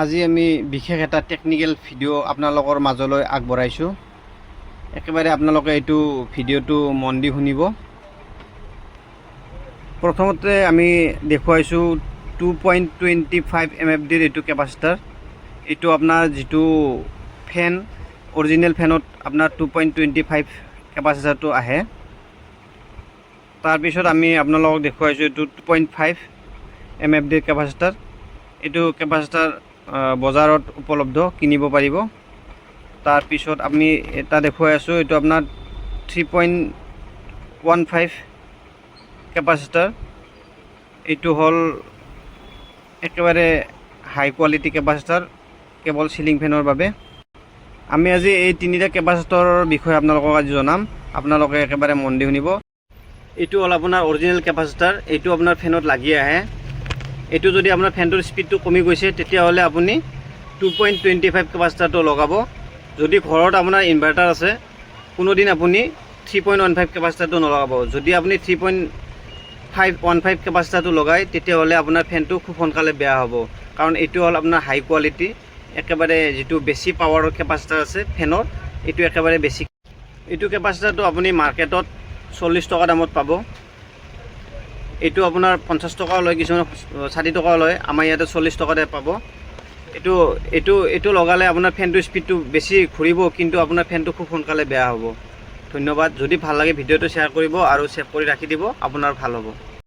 আজি আমি বিশেষ এটা টেকনিক্যাল ভিডিঅ' আপোনালোকৰ মাজলৈ আগবঢ়াইছোঁ। একেবাৰে আপোনালোকে এইটো ভিডিঅ'টো মন দি শুনিব। প্ৰথমতে আমি দেখুৱাইছোঁ 2.25 MFDৰ এইটো কেপাচিটাৰ। এইটো আপোনাৰ যিটো ফেন অৰিজিনেল ফেনত আপোনাৰ 2.25 কেপাচিটাৰটো আহে। তাৰপিছত আমি আপোনালোকক দেখুৱাইছোঁ এইটো 2.5 MFDৰ কেপাচিটাৰ। এইটো কেপাচিটাৰ বজাৰত উপলব্ধ, কিনিব পাৰিব। তাৰপিছত আমি এটা দেখুৱাই আছোঁ, এইটো আপোনাৰ 3.15 কেপাচিটাৰ। এইটো হ'ল একেবাৰে হাই কোৱালিটি কেপাচিটাৰ, কেৱল চিলিং ফেনৰ বাবে। আমি আজি এই তিনিটা কেপাচিটাৰৰ বিষয়ে আপোনালোকক আজি জনাম, আপোনালোকে একেবাৰে মন দি শুনিব। এইটো হ'ল আপোনাৰ অৰিজিনেল কেপাচিটাৰ, এইটো আপোনাৰ ফেনত লাগি আহে। এইটো যদি আপোনাৰ ফেনটোৰ স্পীডটো কমি গৈছে তেতিয়াহ'লে আপুনি 2.25 কেপাচিটাৰটো লগাব। যদি ঘৰত আপোনাৰ ইনভাৰ্টাৰ আছে, কোনোদিন আপুনি 3.15 কেপাচিটাৰটো নলগাব। যদি আপুনি 3.15 কেপাচিটাৰটো লগায় তেতিয়াহ'লে আপোনাৰ ফেনটো খুব সোনকালে বেয়া হ'ব, কাৰণ এইটো হ'ল আপোনাৰ হাই কোৱালিটি, একেবাৰে যিটো বেছি পাৱাৰৰ কেপাচিটাৰ আছে ফেনৰ, এইটো একেবাৰে বেছি। এইটো কেপাচিটাৰটো আপুনি মাৰ্কেটত 40 টকা দামত পাব। এইটো আপোনাৰ 50 টকাও লয়, কিছুমান 60 টকাও লয়, আমাৰ ইয়াতে 40 টকাতে পাব। এইটো লগালে আপোনাৰ ফেনটোৰ স্পীডটো বেছি ঘূৰিব, কিন্তু আপোনাৰ ফেনটো খুব সোনকালে বেয়া হ'ব। ধন্যবাদ। যদি ভাল লাগে ভিডিঅ'টো শ্বেয়াৰ কৰিব আৰু ছেভ কৰি ৰাখি দিব, আপোনাৰ ভাল হ'ব।